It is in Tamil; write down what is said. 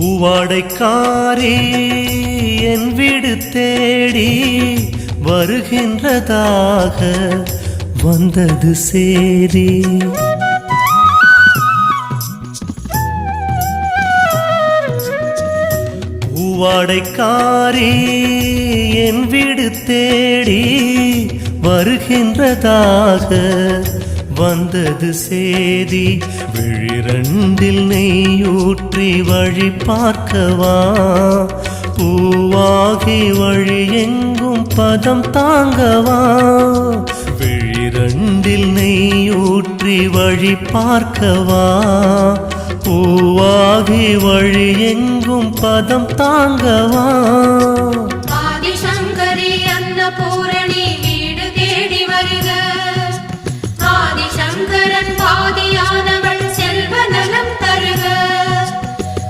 பூவாடைக்காரி என் வீடு தேடி வருகின்றதாக வந்தது சேரி. பூவாடைக்காரி என் வீடு தேடி வருகின்றதாக வந்தது சேதி. விழிரண்டில் நெய்யூற்றி வழி பார்க்கவா, பூவாகி வழி எங்கும் பதம் தாங்கவா. விழிரண்டில் நெய்யூற்றி வழி பார்க்கவா, பூவாகி வழி எங்கும் பதம் தாங்கவா. ஆதிசங்கரி அன்னபூரணி வீடு தேடி வருக, ஆதிசங்கரன் பாதியான